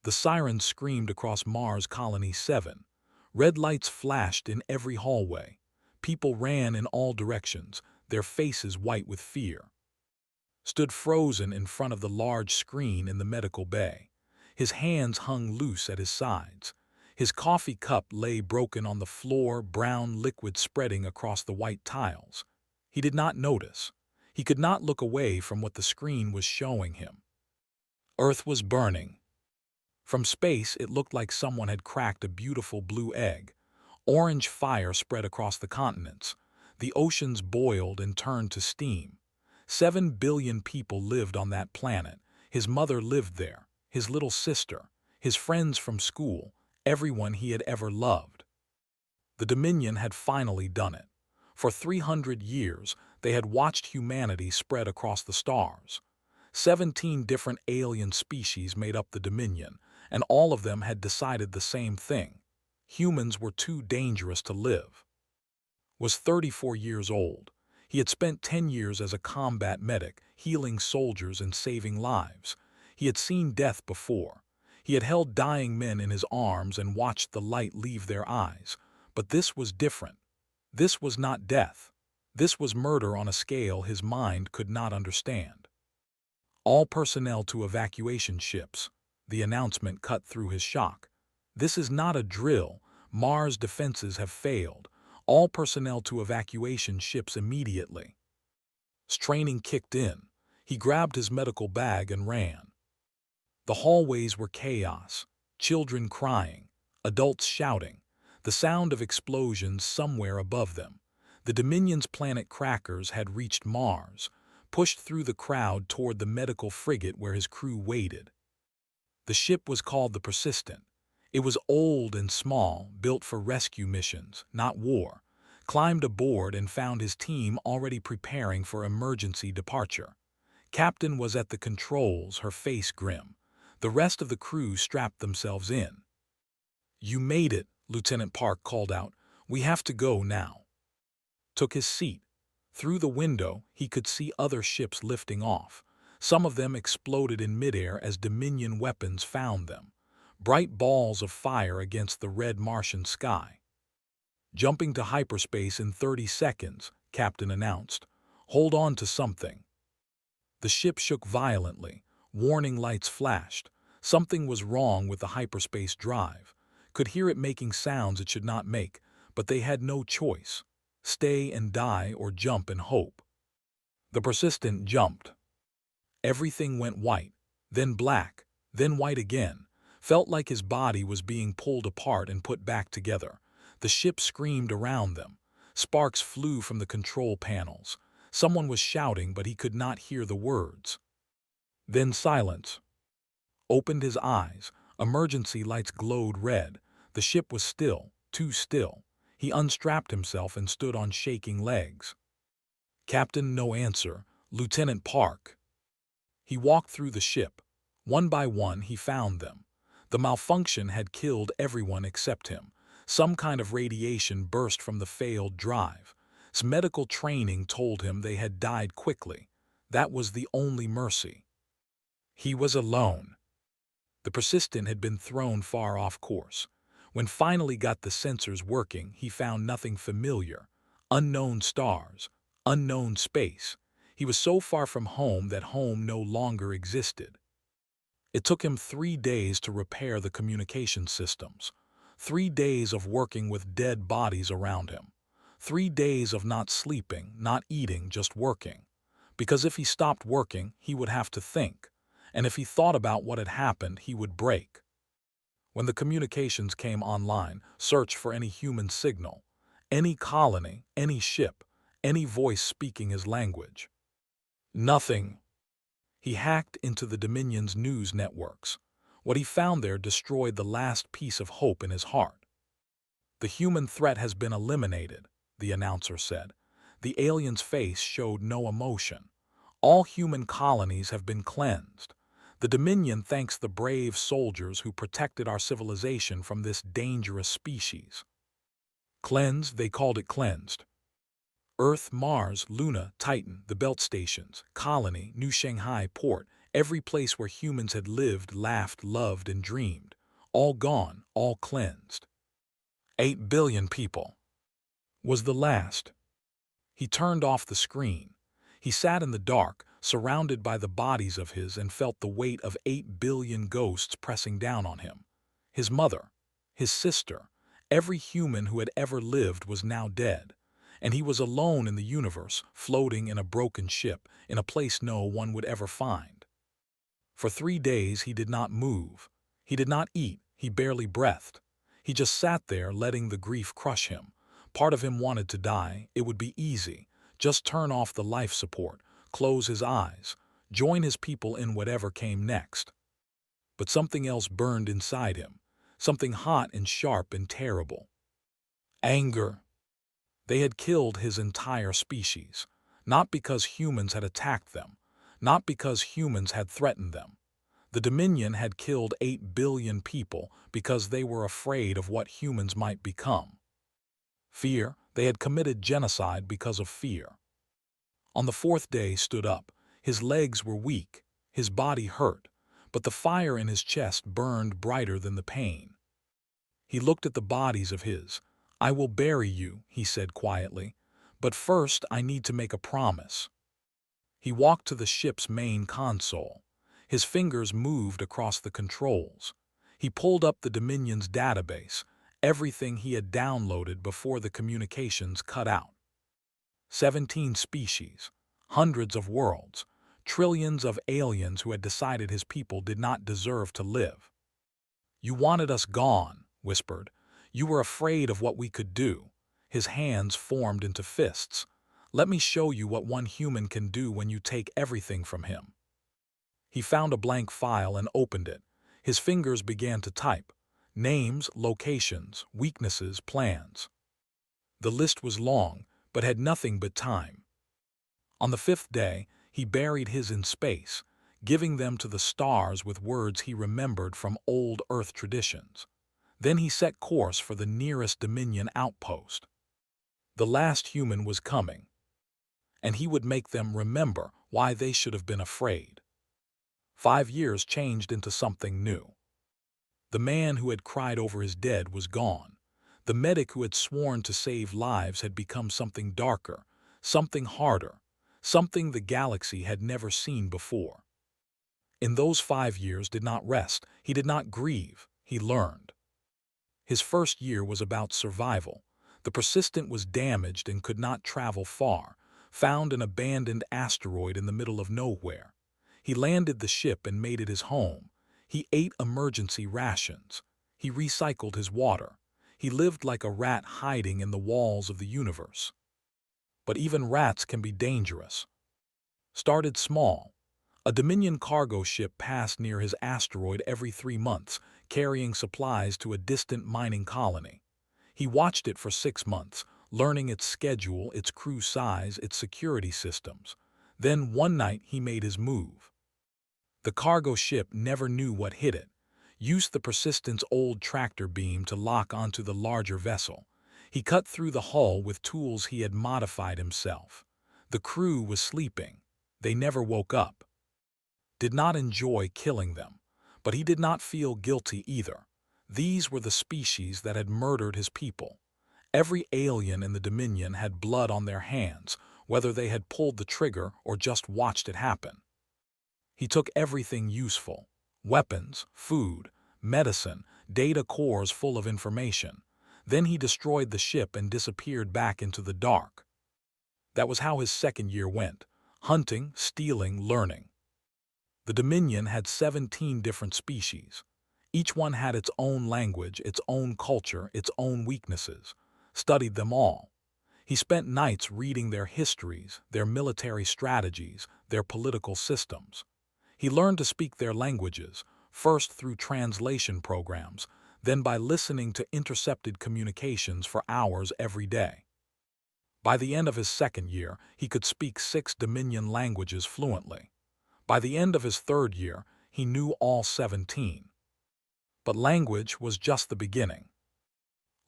The siren screamed across Mars Colony 7. Red lights flashed in every hallway. People ran in all directions, their faces white with fear. Stood frozen in front of the large screen in the medical bay. His hands hung loose at his sides. His coffee cup lay broken on the floor, brown liquid spreading across the white tiles. He did not notice. He could not look away from what the screen was showing him. Earth was burning. From space, it looked like someone had cracked a beautiful blue egg. Orange fire spread across the continents. The oceans boiled and turned to steam. 7 billion people lived on that planet. His mother lived there, his little sister, his friends from school, everyone he had ever loved. The Dominion had finally done it. For 300 years, they had watched humanity spread across the stars. 17 different alien species made up the Dominion, and all of them had decided the same thing. Humans were too dangerous to live. Was 34 years old. He had spent 10 years as a combat medic, healing soldiers and saving lives. He had seen death before. He had held dying men in his arms and watched the light leave their eyes. But this was different. This was not death. This was murder on a scale his mind could not understand. All personnel to evacuation ships. The announcement cut through his shock. This is not a drill. Mars' defenses have failed. All personnel to evacuation ships immediately. Straining kicked in. He grabbed his medical bag and ran. The hallways were chaos. Children crying. Adults shouting. The sound of explosions somewhere above them. The Dominion's planet crackers had reached Mars, pushed through the crowd toward the medical frigate where his crew waited. The ship was called the Persistent. It was old and small, built for rescue missions, not war. Climbed aboard and found his team already preparing for emergency departure. Captain was at the controls, her face grim. The rest of the crew strapped themselves in. "You made it," Lieutenant Park called out. "We have to go now." Took his seat. Through the window, he could see other ships lifting off. Some of them exploded in midair as Dominion weapons found them. Bright balls of fire against the red Martian sky. "Jumping to hyperspace in 30 seconds, Captain announced. "Hold on to something." The ship shook violently. Warning lights flashed. Something was wrong with the hyperspace drive. Could hear it making sounds it should not make, but they had no choice. Stay and die or jump and hope. The Persistent jumped. Everything went white, then black, then white again. Felt like his body was being pulled apart and put back together. The ship screamed around them. Sparks flew from the control panels. Someone was shouting, but he could not hear the words. Then silence. Opened his eyes. Emergency lights glowed red. The ship was still, too still. He unstrapped himself and stood on shaking legs. "Captain," no answer. "Lieutenant Park." He walked through the ship. One by one he found them. The malfunction had killed everyone except him. Some kind of radiation burst from the failed drive. His medical training told him they had died quickly. That was the only mercy. He was alone. The Persistent had been thrown far off course. When finally got the sensors working, he found nothing familiar. Unknown stars, unknown space. He was so far from home that home no longer existed. It took him 3 days to repair the communication systems. 3 days of working with dead bodies around him. 3 days of not sleeping, not eating, just working. Because if he stopped working, he would have to think. And if he thought about what had happened, he would break. When the communications came online, search for any human signal, any colony, any ship, any voice speaking his language. Nothing. He hacked into the Dominion's news networks. What he found there destroyed the last piece of hope in his heart. "The human threat has been eliminated," the announcer said. The alien's face showed no emotion. "All human colonies have been cleansed. The Dominion thanks the brave soldiers who protected our civilization from this dangerous species." Cleansed, they called it cleansed. Earth, Mars, Luna, Titan, the belt stations, Colony, New Shanghai Port, Every place where humans had lived, laughed, loved, and dreamed. All gone, all cleansed. 8 billion people. Was the last. He turned off the screen. He sat in the dark, surrounded by the bodies of his, and felt the weight of 8 billion ghosts pressing down on him. His mother, his sister, every human who had ever lived was now dead, and he was alone in the universe, floating in a broken ship, in a place no one would ever find. For 3 days he did not move. He did not eat. He barely breathed. He just sat there, letting the grief crush him. Part of him wanted to die. It would be easy. Just turn off the life support, close his eyes, join his people in whatever came next. But something else burned inside him, something hot and sharp and terrible. Anger. They had killed his entire species, not because humans had attacked them, not because humans had threatened them. The Dominion had killed 8 billion people because they were afraid of what humans might become. Fear. They had committed genocide because of fear. On the 4th day stood up. His legs were weak, his body hurt, but the fire in his chest burned brighter than the pain. He looked at the bodies of his. "I will bury you," he said quietly, "but first I need to make a promise." He walked to the ship's main console. His fingers moved across the controls. He pulled up the Dominion's database, everything he had downloaded before the communications cut out. 17 species, hundreds of worlds, trillions of aliens who had decided his people did not deserve to live. "You wanted us gone," whispered. "You were afraid of what we could do." His hands formed into fists. "Let me show you what one human can do when you take everything from him." He found a blank file and opened it. His fingers began to type. Names, locations, weaknesses, plans. The list was long, but had nothing but time. On the 5th day, he buried his in space, giving them to the stars with words he remembered from old Earth traditions. Then he set course for the nearest Dominion outpost. The last human was coming, and he would make them remember why they should have been afraid. 5 years changed into something new. The man who had cried over his dead was gone. The medic who had sworn to save lives had become something darker, something harder, something the galaxy had never seen before. In those 5 years did not rest, he did not grieve, he learned. His first year was about survival. The Persistent was damaged and could not travel far, found an abandoned asteroid in the middle of nowhere. He landed the ship and made it his home. He ate emergency rations. He recycled his water. He lived like a rat hiding in the walls of the universe. But even rats can be dangerous. Started small. A Dominion cargo ship passed near his asteroid every 3 months, carrying supplies to a distant mining colony. He watched it for 6 months, learning its schedule, its crew size, its security systems. Then one night he made his move. The cargo ship never knew what hit it. Used the Persistent's old tractor beam to lock onto the larger vessel. He cut through the hull with tools he had modified himself. The crew was sleeping. They never woke up. Did not enjoy killing them, but he did not feel guilty either. These were the species that had murdered his people. Every alien in the Dominion had blood on their hands, whether they had pulled the trigger or just watched it happen. He took everything useful: weapons, food, medicine, data cores full of information. Then he destroyed the ship and disappeared back into the dark. That was how his second year went: hunting, stealing, learning. The Dominion had 17 different species. Each one had its own language, its own culture, its own weaknesses. Studied them all. He spent nights reading their histories, their military strategies, their political systems. He learned to speak their languages, first through translation programs, then by listening to intercepted communications for hours every day. By the end of his second year, he could speak 6 Dominion languages fluently. By the end of his third year, he knew all 17. But language was just the beginning.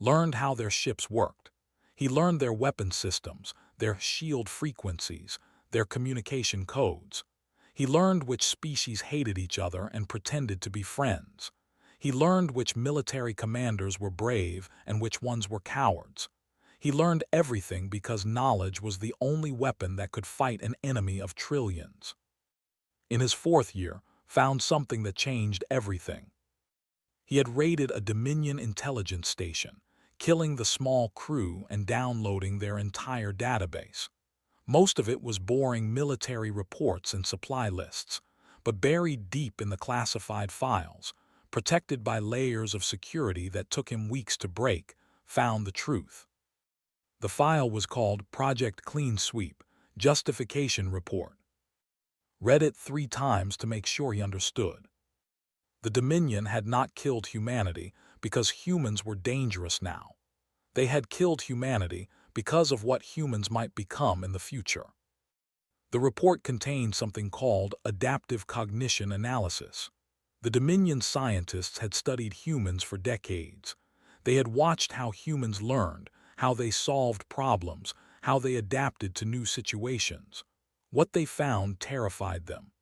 Learned how their ships worked. He learned their weapon systems, their shield frequencies, their communication codes. He learned which species hated each other and pretended to be friends. He learned which military commanders were brave and which ones were cowards. He learned everything because knowledge was the only weapon that could fight an enemy of trillions. In his fourth year, found something that changed everything. He had raided a Dominion intelligence station, killing the small crew and downloading their entire database. Most of it was boring military reports and supply lists, but buried deep in the classified files, protected by layers of security that took him weeks to break, found the truth. The file was called Project Clean Sweep, Justification Report. Read it 3 times to make sure he understood. The Dominion had not killed humanity because humans were dangerous now. They had killed humanity because of what humans might become in the future. The report contained something called adaptive cognition analysis. The Dominion scientists had studied humans for decades. They had watched how humans learned, how they solved problems, how they adapted to new situations. What they found terrified them.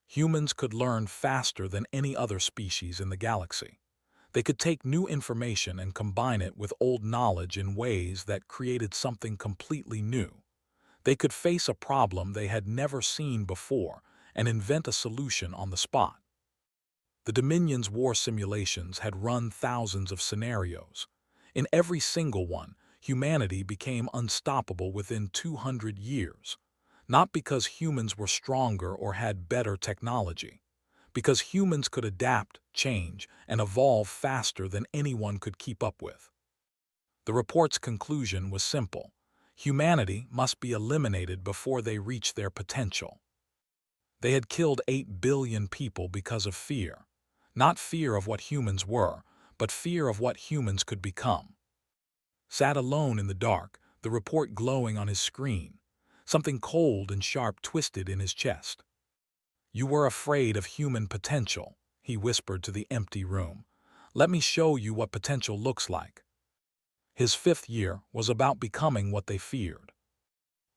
Humans could learn faster than any other species in the galaxy. They could take new information and combine it with old knowledge in ways that created something completely new. They could face a problem they had never seen before and invent a solution on the spot. The Dominion's war simulations had run thousands of scenarios. In every single one, humanity became unstoppable within 200 years. Not because humans were stronger or had better technology, because humans could adapt, change, and evolve faster than anyone could keep up with. The report's conclusion was simple. Humanity must be eliminated before they reach their potential. They had killed 8 billion people because of fear. Not fear of what humans were, but fear of what humans could become. Sat alone in the dark, the report glowing on his screen. Something cold and sharp twisted in his chest. "You were afraid of human potential," he whispered to the empty room. "Let me show you what potential looks like." His 5th year was about becoming what they feared.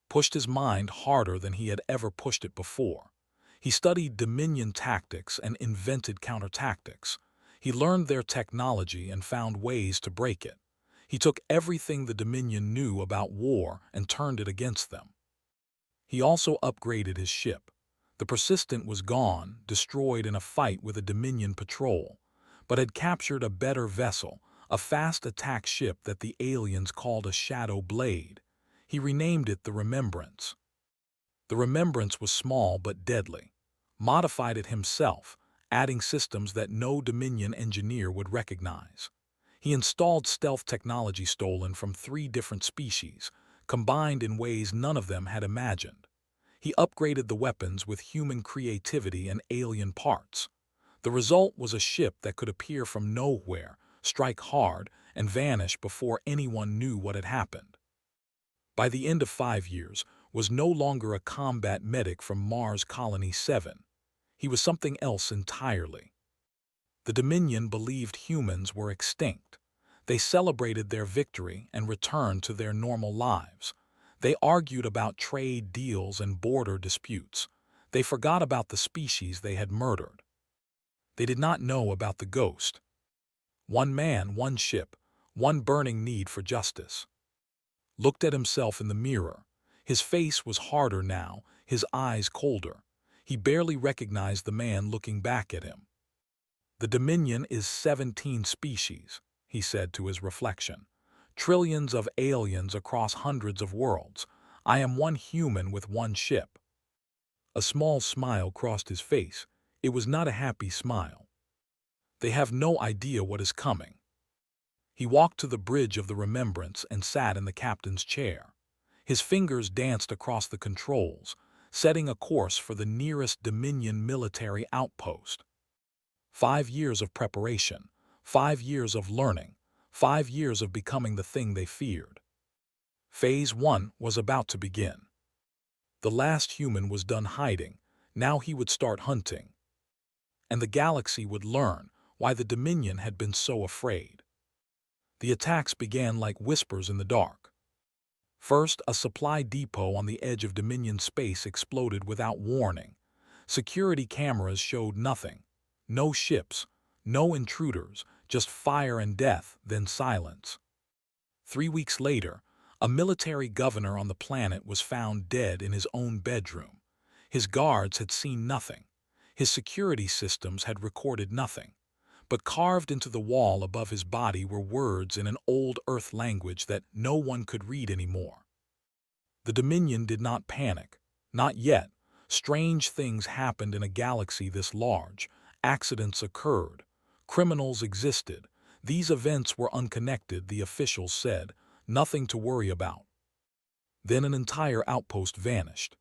Pushed his mind harder than he had ever pushed it before. He studied Dominion tactics and invented counter-tactics. He learned their technology and found ways to break it. He took everything the Dominion knew about war and turned it against them. He also upgraded his ship. The Persistent was gone, destroyed in a fight with a Dominion patrol, but had captured a better vessel, a fast attack ship that the aliens called a Shadow Blade. He renamed it the Remembrance. The Remembrance was small but deadly. Modified it himself, adding systems that no Dominion engineer would recognize. He installed stealth technology stolen from 3 different species, combined in ways none of them had imagined. He upgraded the weapons with human creativity and alien parts. The result was a ship that could appear from nowhere, strike hard, and vanish before anyone knew what had happened. By the end of 5 years, was no longer a combat medic from Mars Colony 7. He was something else entirely. The Dominion believed humans were extinct. They celebrated their victory and returned to their normal lives. They argued about trade deals and border disputes. They forgot about the species they had murdered. They did not know about the ghost. One man, one ship, one burning need for justice. Looked at himself in the mirror. His face was harder now, his eyes colder. He barely recognized the man looking back at him. "The Dominion is 17 species," he said to his reflection. "Trillions of aliens across hundreds of worlds. I am one human with one ship." A small smile crossed his face. It was not a happy smile. "They have no idea what is coming." He walked to the bridge of the Remembrance and sat in the captain's chair. His fingers danced across the controls, setting a course for the nearest Dominion military outpost. 5 years of preparation, 5 years of learning, 5 years of becoming the thing they feared. Phase 1 was about to begin. The last human was done hiding, now he would start hunting. And the galaxy would learn why the Dominion had been so afraid. The attacks began like whispers in the dark. First, a supply depot on the edge of Dominion space exploded without warning. Security cameras showed nothing. No ships, no intruders, just fire and death, then silence. 3 weeks later, a military governor on the planet was found dead in his own bedroom. His guards had seen nothing. His security systems had recorded nothing. But carved into the wall above his body were words in an old Earth language that no one could read anymore. The Dominion did not panic. Not yet. Strange things happened in a galaxy this large. Accidents occurred. Criminals existed. These events were unconnected, the officials said. Nothing to worry about. Then an entire outpost vanished.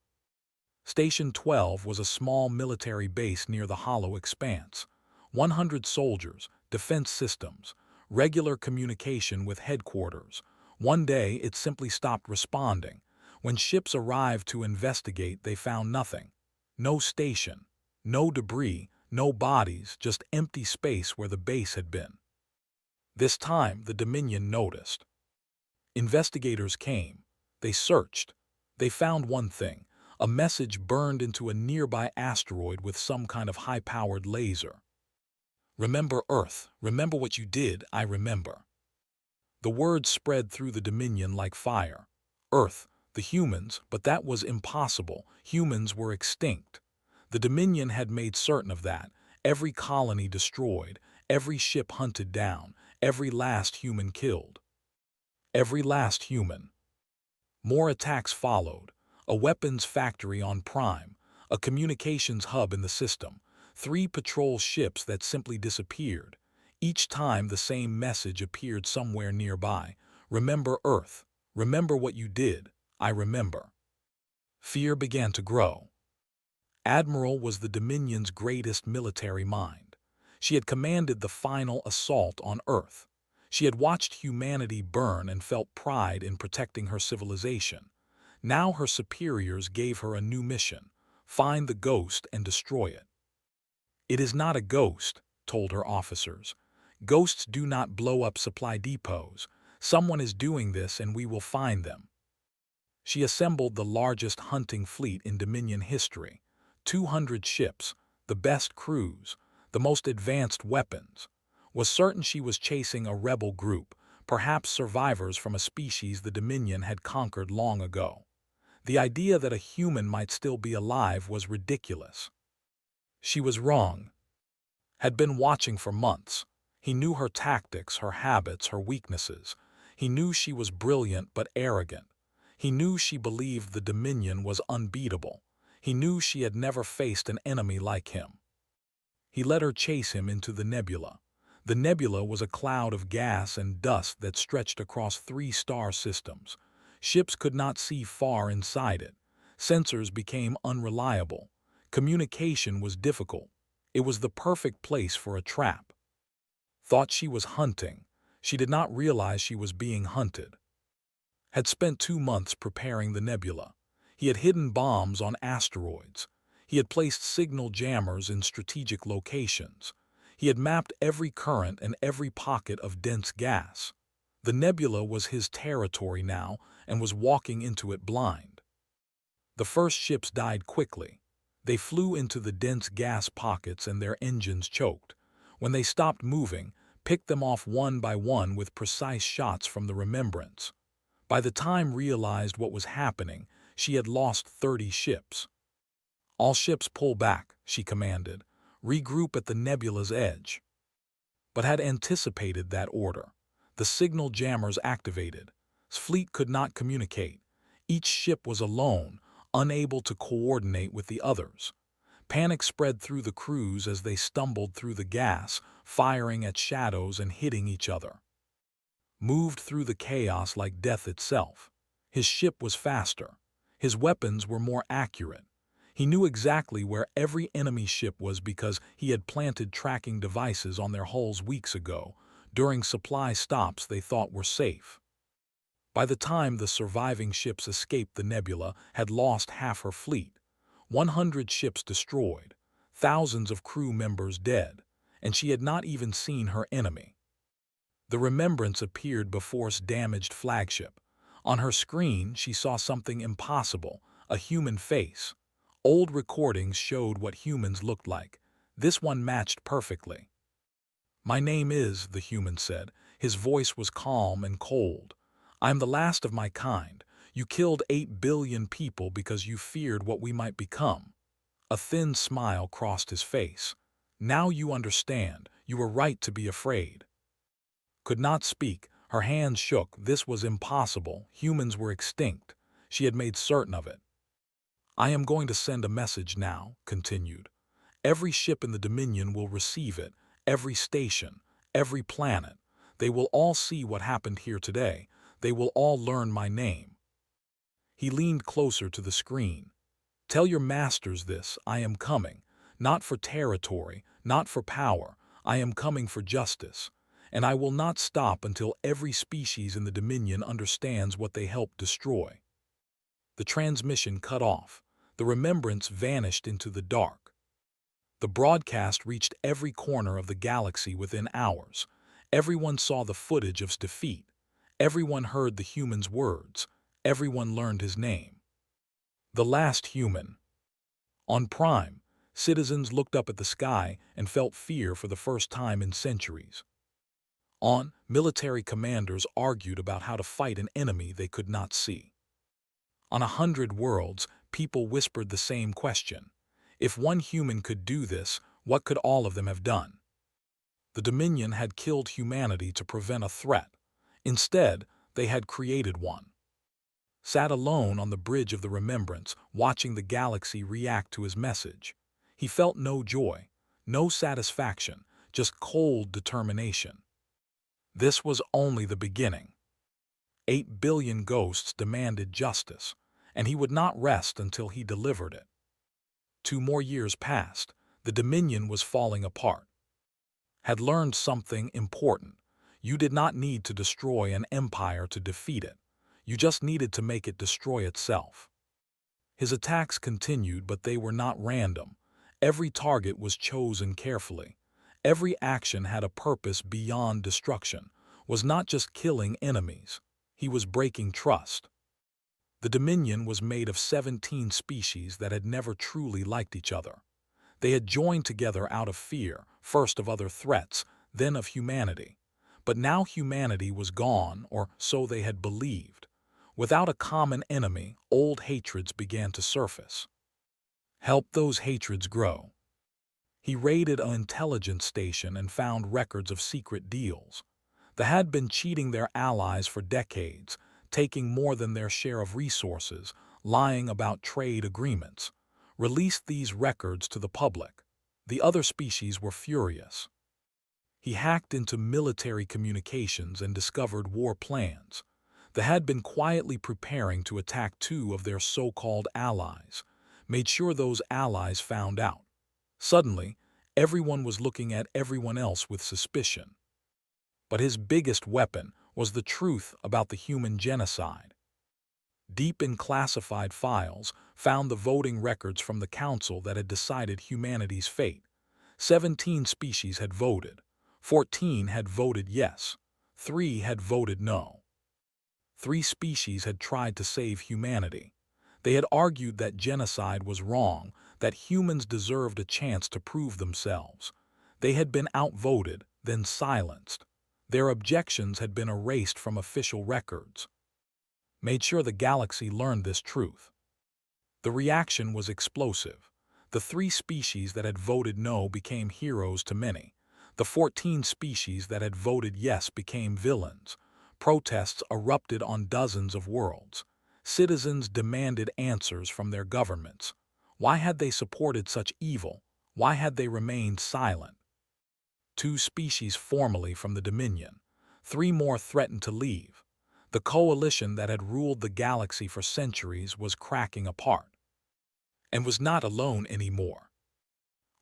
Station 12 was a small military base near the hollow expanse. 100 soldiers, defense systems, regular communication with headquarters. One day it simply stopped responding. When ships arrived to investigate, they found nothing. No station, no debris, no bodies, just empty space where the base had been. This time the Dominion noticed. Investigators came. They searched. They found one thing: a message burned into a nearby asteroid with some kind of high-powered laser. "Remember Earth, remember what you did, I remember." The words spread through the Dominion like fire. Earth, the humans, but that was impossible. Humans were extinct. The Dominion had made certain of that. Every colony destroyed, every ship hunted down, every last human killed. Every last human. More attacks followed. A weapons factory on Prime, a communications hub in the system, 3 patrol ships that simply disappeared. Each time the same message appeared somewhere nearby. "Remember Earth. Remember what you did. I remember." Fear began to grow. Admiral was the Dominion's greatest military mind. She had commanded the final assault on Earth. She had watched humanity burn and felt pride in protecting her civilization. Now her superiors gave her a new mission: find the ghost and destroy it. "It is not a ghost," told her officers. "Ghosts do not blow up supply depots. Someone is doing this and we will find them." She assembled the largest hunting fleet in Dominion history. 200 ships, the best crews, the most advanced weapons. Was certain she was chasing a rebel group, perhaps survivors from a species the Dominion had conquered long ago. The idea that a human might still be alive was ridiculous. She was wrong. Had been watching for months. He knew her tactics, her habits, her weaknesses. He knew she was brilliant but arrogant. He knew she believed the Dominion was unbeatable. He knew she had never faced an enemy like him. He let her chase him into the nebula. The nebula was a cloud of gas and dust that stretched across 3 star systems. Ships could not see far inside it. Sensors became unreliable. Communication was difficult. It was the perfect place for a trap. Thought she was hunting. She did not realize she was being hunted. Had spent 2 months preparing the nebula. He had hidden bombs on asteroids. He had placed signal jammers in strategic locations. He had mapped every current and every pocket of dense gas. The nebula was his territory now and was walking into it blind. The first ships died quickly. They flew into the dense gas pockets and their engines choked. When they stopped moving, picked them off one by one with precise shots from the remembrance. By the time realized what was happening, she had lost 30 ships. "All ships pull back," she commanded. "Regroup at the nebula's edge." But had anticipated that order. The signal jammers activated. Fleet could not communicate. Each ship was alone, unable to coordinate with the others. Panic spread through the crews as they stumbled through the gas, firing at shadows and hitting each other. Moved through the chaos like death itself. His ship was faster. His weapons were more accurate. He knew exactly where every enemy ship was because he had planted tracking devices on their hulls weeks ago, during supply stops they thought were safe. By the time the surviving ships escaped the nebula, had lost half her fleet. 100 ships destroyed, thousands of crew members dead, and she had not even seen her enemy. The remembrance appeared before its damaged flagship. On her screen, she saw something impossible: a human face. Old recordings showed what humans looked like. This one matched perfectly. "My name is," the human said. His voice was calm and cold. "I'm the last of my kind. You killed 8 billion people because you feared what we might become." A thin smile crossed his face. "Now you understand. You were right to be afraid." Could not speak. Her hands shook. This was impossible. Humans were extinct. She had made certain of it. "I am going to send a message now," continued. "Every ship in the Dominion will receive it, every station, every planet. They will all see what happened here today. They will all learn my name." He leaned closer to the screen. "Tell your masters this. I am coming. Not for territory, not for power. I am coming for justice. And I will not stop until every species in the Dominion understands what they helped destroy." The transmission cut off. The remembrance vanished into the dark. The broadcast reached every corner of the galaxy within hours. Everyone saw the footage of his defeat. Everyone heard the human's words. Everyone learned his name. The last human. On Prime, citizens looked up at the sky and felt fear for the first time in centuries. On, military commanders argued about how to fight an enemy they could not see. On 100 worlds, people whispered the same question. If one human could do this, what could all of them have done? The Dominion had killed humanity to prevent a threat. Instead, they had created one. Sat alone on the bridge of the remembrance, watching the galaxy react to his message. He felt no joy, no satisfaction, just cold determination. This was only the beginning. 8 billion ghosts demanded justice, and he would not rest until he delivered it. 2 more years passed. The Dominion was falling apart. Had learned something important. You did not need to destroy an empire to defeat it. You just needed to make it destroy itself. His attacks continued, but they were not random. Every target was chosen carefully. Every action had a purpose beyond destruction, was not just killing enemies. He was breaking trust. The Dominion was made of 17 species that had never truly liked each other. They had joined together out of fear, first of other threats, then of humanity. But now humanity was gone, or so they had believed. Without a common enemy, old hatreds began to surface. Help those hatreds grow. He raided an intelligence station and found records of secret deals. They had been cheating their allies for decades, taking more than their share of resources, lying about trade agreements. Released these records to the public. The other species were furious. He hacked into military communications and discovered war plans. They had been quietly preparing to attack 2 of their so-called allies, made sure those allies found out. Suddenly, everyone was looking at everyone else with suspicion. But his biggest weapon was the truth about the human genocide. Deep in classified files, found the voting records from the council that had decided humanity's fate. 17 species had voted. 14 had voted yes. 3 had voted no. 3 species had tried to save humanity. They had argued that genocide was wrong, that humans deserved a chance to prove themselves. They had been outvoted, then silenced. Their objections had been erased from official records. Made sure the galaxy learned this truth. The reaction was explosive. The 3 species that had voted no became heroes to many. The 14 species that had voted yes became villains. Protests erupted on dozens of worlds. Citizens demanded answers from their governments. Why had they supported such evil? Why had they remained silent? 2 species formally from the Dominion. 3 more threatened to leave. The coalition that had ruled the galaxy for centuries was cracking apart. And was not alone anymore.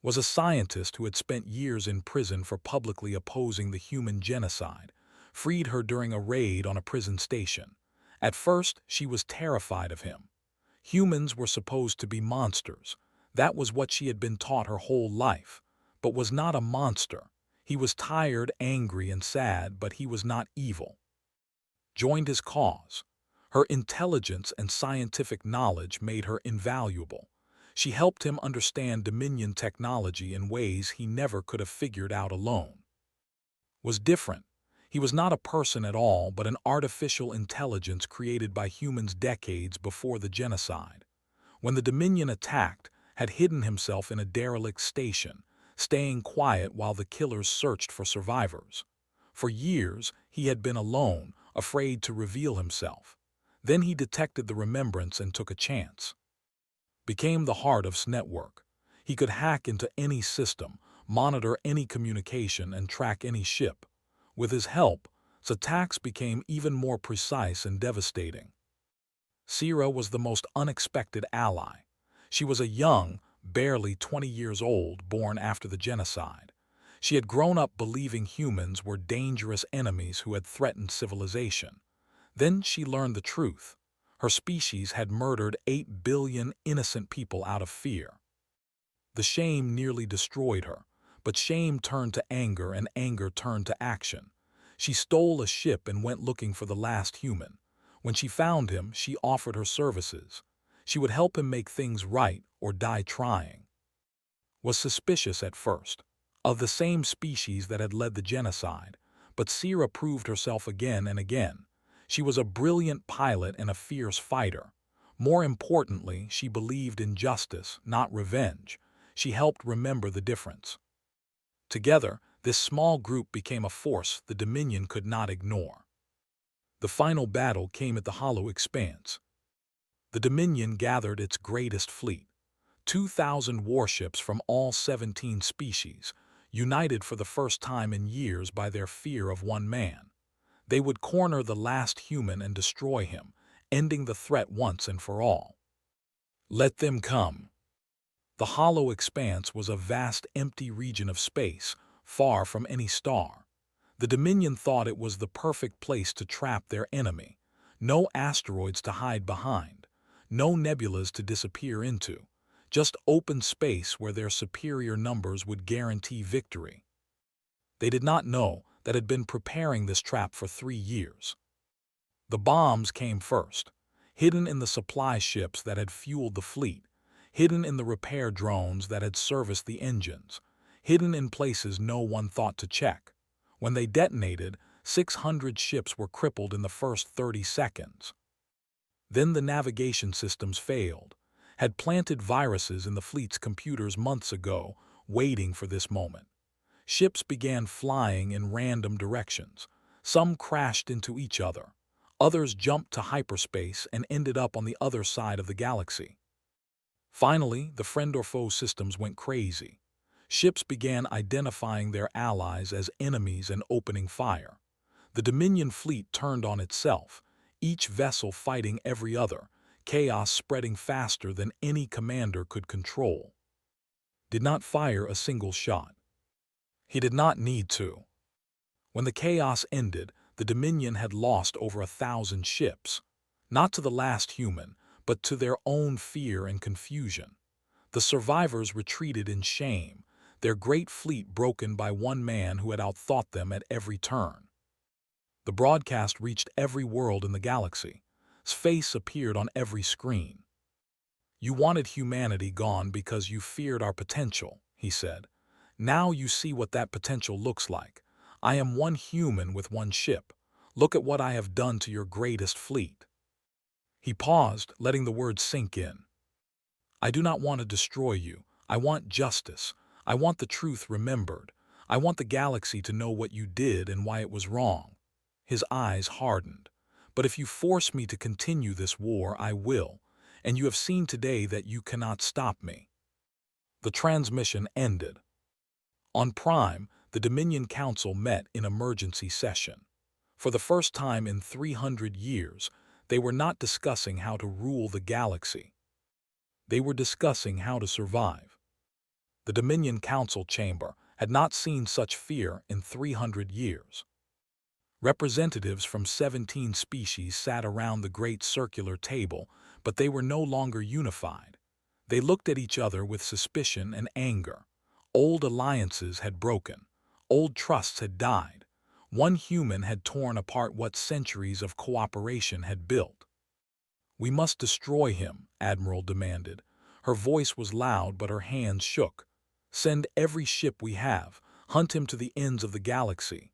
Was a scientist who had spent years in prison for publicly opposing the human genocide, freed her during a raid on a prison station. At first, she was terrified of him. Humans were supposed to be monsters. That was what she had been taught her whole life. But was not a monster. He was tired, angry, and sad, but he was not evil. Joined his cause. Her intelligence and scientific knowledge made her invaluable. She helped him understand Dominion technology in ways he never could have figured out alone. Was different. He was not a person at all, but an artificial intelligence created by humans decades before the genocide. When the Dominion attacked, had hidden himself in a derelict station, staying quiet while the killers searched for survivors. For years, he had been alone, afraid to reveal himself. Then he detected the remembrance and took a chance. Became the heart of S network. He could hack into any system, monitor any communication, and track any ship. With his help, his attacks became even more precise and devastating. Sira was the most unexpected ally. She was a young, barely 20 years old, born after the genocide. She had grown up believing humans were dangerous enemies who had threatened civilization. Then she learned the truth. Her species had murdered 8 billion innocent people out of fear. The shame nearly destroyed her, but shame turned to anger and anger turned to action. She stole a ship and went looking for the last human. When she found him, she offered her services. She would help him make things right or die trying. Was suspicious at first, of the same species that had led the genocide, but Sira proved herself again and again. She was a brilliant pilot and a fierce fighter. More importantly, she believed in justice, not revenge. She helped remember the difference. Together, this small group became a force the Dominion could not ignore. The final battle came at the Hollow Expanse. The Dominion gathered its greatest fleet, 2,000 warships from all 17 species, united for the first time in years by their fear of one man. They would corner the last human and destroy him, ending the threat once and for all. Let them come. The Hollow Expanse was a vast empty region of space, far from any star. The Dominion thought it was the perfect place to trap their enemy. No asteroids to hide behind, no nebulas to disappear into, just open space where their superior numbers would guarantee victory. They did not know that had been preparing this trap for 3 years. The bombs came first, hidden in the supply ships that had fueled the fleet, hidden in the repair drones that had serviced the engines, hidden in places no one thought to check. When they detonated, 600 ships were crippled in the first 30 seconds. Then the navigation systems failed, had planted viruses in the fleet's computers months ago, waiting for this moment. Ships began flying in random directions. Some crashed into each other. Others jumped to hyperspace and ended up on the other side of the galaxy. Finally, the friend or foe systems went crazy. Ships began identifying their allies as enemies and opening fire. The Dominion fleet turned on itself, each vessel fighting every other, chaos spreading faster than any commander could control. Did not fire a single shot. He did not need to. When the chaos ended, the Dominion had lost over 1,000 ships, not to the last human, but to their own fear and confusion. The survivors retreated in shame, their great fleet broken by one man who had outthought them at every turn. The broadcast reached every world in the galaxy. His face appeared on every screen. "You wanted humanity gone because you feared our potential," he said. "Now you see what that potential looks like. I am one human with one ship. Look at what I have done to your greatest fleet." He paused, letting the words sink in. "I do not want to destroy you. I want justice. I want the truth remembered. I want the galaxy to know what you did and why it was wrong." His eyes hardened. "But if you force me to continue this war, I will, and you have seen today that you cannot stop me." The transmission ended. On Prime, the Dominion Council met in emergency session. For the first time in 300 years, they were not discussing how to rule the galaxy. They were discussing how to survive. The Dominion Council chamber had not seen such fear in 300 years. Representatives from 17 species sat around the great circular table, but they were no longer unified. They looked at each other with suspicion and anger. Old alliances had broken. Old trusts had died. One human had torn apart what centuries of cooperation had built. "We must destroy him," Admiral demanded. Her voice was loud, but her hands shook. "Send every ship we have. Hunt him to the ends of the galaxy."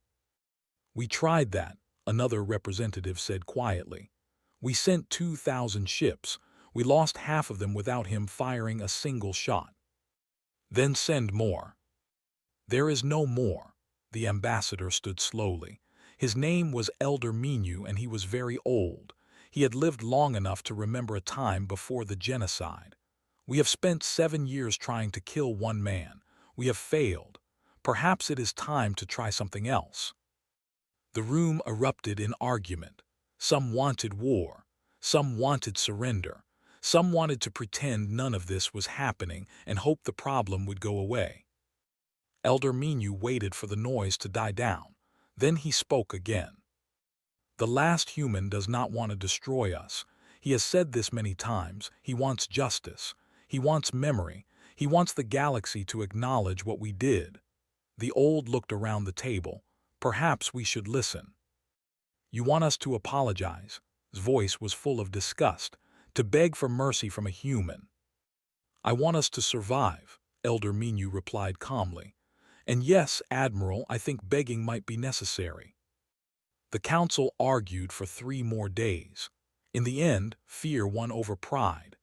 "We tried that," another representative said quietly. "We sent 2,000 ships. We lost half of them without him firing a single shot." "Then send more." "There is no more." The ambassador stood slowly. His name was Elder Minu, and he was very old. He had lived long enough to remember a time before the genocide. "We have spent 7 years trying to kill one man. We have failed. Perhaps it is time to try something else." The room erupted in argument. Some wanted war. Some wanted surrender. Some wanted to pretend none of this was happening and hope the problem would go away. Elder Minu waited for the noise to die down. Then he spoke again. "The last human does not want to destroy us. He has said this many times. He wants justice. He wants memory. He wants the galaxy to acknowledge what we did." The old looked around the table. "Perhaps we should listen." "You want us to apologize?" His voice was full of disgust. "To beg for mercy from a human?" "I want us to survive," Elder Minu replied calmly. "And yes, Admiral, I think begging might be necessary." The council argued for 3 more days. In the end, fear won over pride.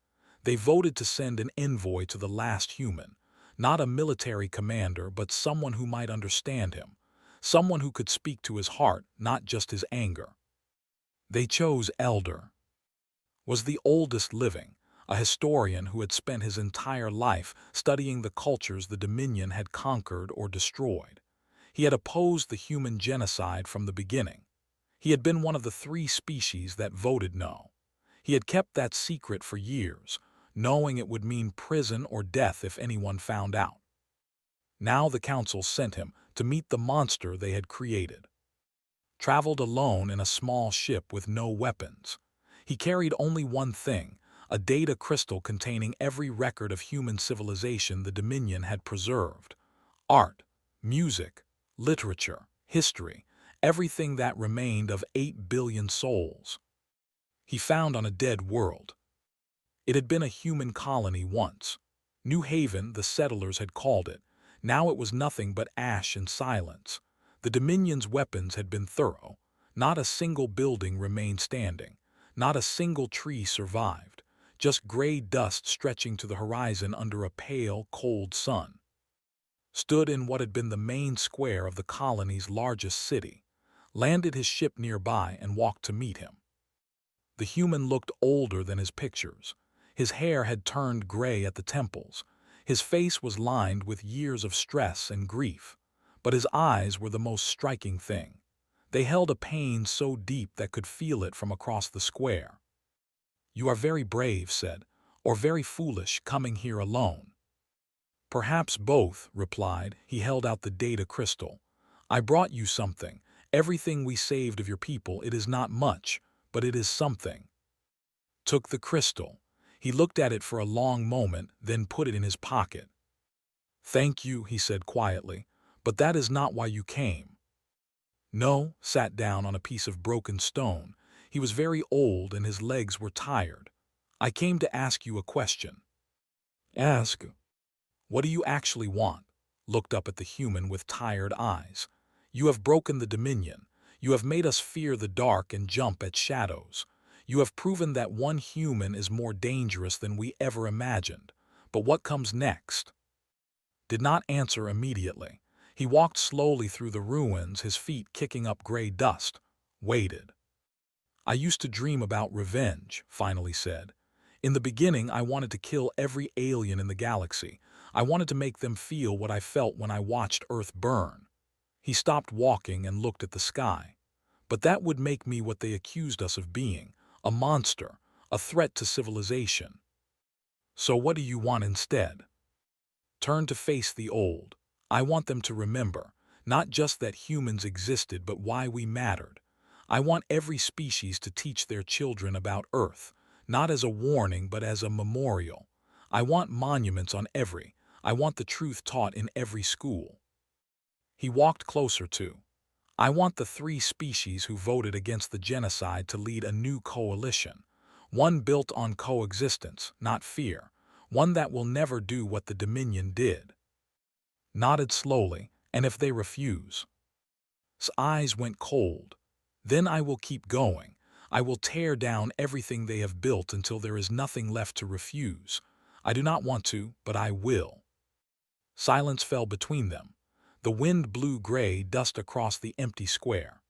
They voted to send an envoy to the last human. Not a military commander, but someone who might understand him. Someone who could speak to his heart, not just his anger. They chose Elder. Was the oldest living, a historian who had spent his entire life studying the cultures the Dominion had conquered or destroyed. He had opposed the human genocide from the beginning. He had been one of the 3 species that voted no. He had kept that secret for years, knowing it would mean prison or death if anyone found out. Now the council sent him to meet the monster they had created. Traveled alone in a small ship with no weapons. He carried only one thing, a data crystal containing every record of human civilization the Dominion had preserved. Art, music, literature, history, everything that remained of 8 billion souls. He found on a dead world. It had been a human colony once. New Haven, the settlers had called it. Now it was nothing but ash and silence. The Dominion's weapons had been thorough. Not a single building remained standing. Not a single tree survived. Just gray dust stretching to the horizon under a pale, cold sun. Stood in what had been the main square of the colony's largest city. Landed his ship nearby and walked to meet him. The human looked older than his pictures. His hair had turned gray at the temples. His face was lined with years of stress and grief. But his eyes were the most striking thing. They held a pain so deep that could feel it from across the square. "You are very brave," said, "or very foolish coming here alone." "Perhaps both," replied. He held out the data crystal. "I brought you something. Everything we saved of your people. It is not much, but it is something." Took the crystal. He looked at it for a long moment, then put it in his pocket. "Thank you," he said quietly, "but that is not why you came." No, sat down on a piece of broken stone. He was very old and his legs were tired. "I came to ask you a question." "Ask." "What do you actually want?" Looked up at the human with tired eyes. "You have broken the Dominion. You have made us fear the dark and jump at shadows. You have proven that one human is more dangerous than we ever imagined. But what comes next?" Did not answer immediately. He walked slowly through the ruins, his feet kicking up gray dust. Waited. "I used to dream about revenge," finally said. "In the beginning, I wanted to kill every alien in the galaxy. I wanted to make them feel what I felt when I watched Earth burn." He stopped walking and looked at the sky. "But that would make me what they accused us of being, a monster, a threat to civilization. So what do you want instead?" Turned to face the old. "I want them to remember, not just that humans existed, but why we mattered. I want every species to teach their children about Earth, not as a warning, but as a memorial. I want monuments on every. I want the truth taught in every school." He walked closer to. "I want the 3 species who voted against the genocide to lead a new coalition. One built on coexistence, not fear. one that will never do what the Dominion did. Nodded slowly, and if they refuse. His eyes went cold. Then I will keep going. I will tear down everything they have built until there is nothing left to refuse. I do not want to, but I will. Silence fell between them. The wind blew gray dust across the empty square.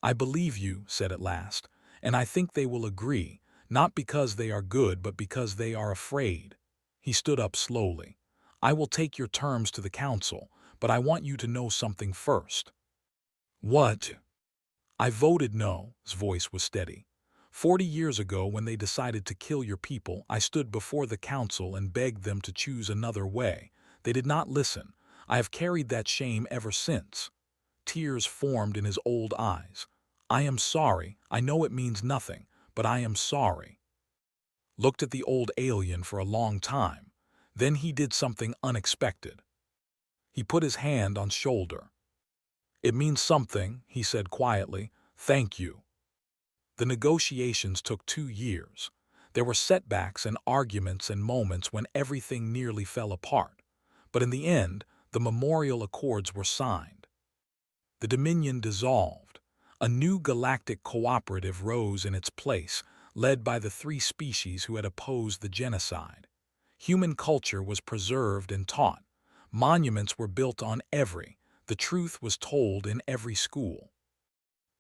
I believe you, said at last, and I think they will agree, not because they are good, but because they are afraid. He stood up slowly. I will take your terms to the council, but I want you to know something first. What? I voted no, his voice was steady. 40 years ago, when they decided to kill your people, I stood before the council and begged them to choose another way. They did not listen. I have carried that shame ever since. Tears formed in his old eyes. I am sorry. I know it means nothing, but I am sorry. Looked at the old alien for a long time. Then he did something unexpected. He put his hand on shoulder. It means something, he said quietly. Thank you. The negotiations took 2 years. There were setbacks and arguments and moments when everything nearly fell apart. But in the end, the memorial accords were signed. The Dominion dissolved. A new galactic cooperative rose in its place, led by the 3 species who had opposed the genocide. Human culture was preserved and taught. Monuments were built on the truth was told in every school.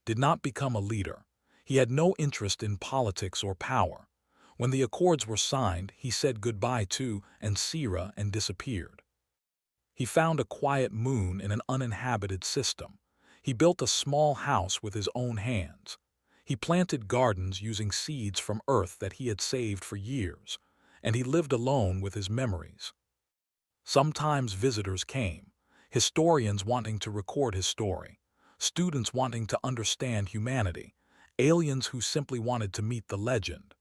Did not become a leader. He had no interest in politics or power. When the accords were signed, he said goodbye to Ansira and disappeared. He found a quiet moon in an uninhabited system. He built a small house with his own hands. He planted gardens using seeds from Earth that he had saved for years, and he lived alone with his memories. Sometimes visitors came, historians wanting to record his story, students wanting to understand humanity, aliens who simply wanted to meet the legend.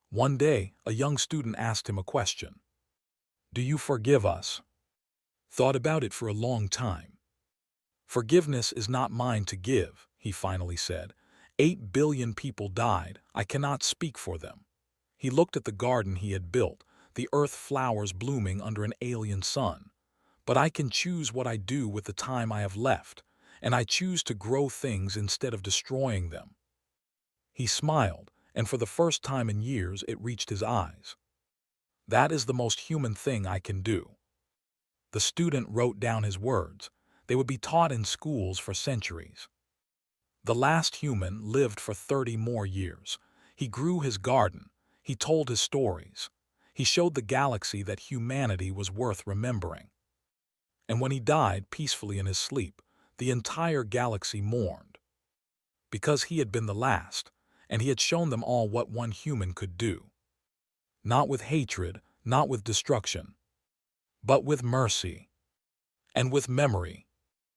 One day, a young student asked him a question. Do you forgive us? Thought about it for a long time. Forgiveness is not mine to give, he finally said. 8 billion people died. I cannot speak for them. He looked at the garden he had built, the earth flowers blooming under an alien sun. But I can choose what I do with the time I have left, and I choose to grow things instead of destroying them. He smiled, and for the first time in years it reached his eyes. That is the most human thing I can do. The student wrote down his words. They would be taught in schools for centuries. The last human lived for 30 more years. He grew his garden. He told his stories. He showed the galaxy that humanity was worth remembering. And when he died peacefully in his sleep, the entire galaxy mourned. Because he had been the last, and he had shown them all what one human could do. Not with hatred, not with destruction, but with mercy and with memory.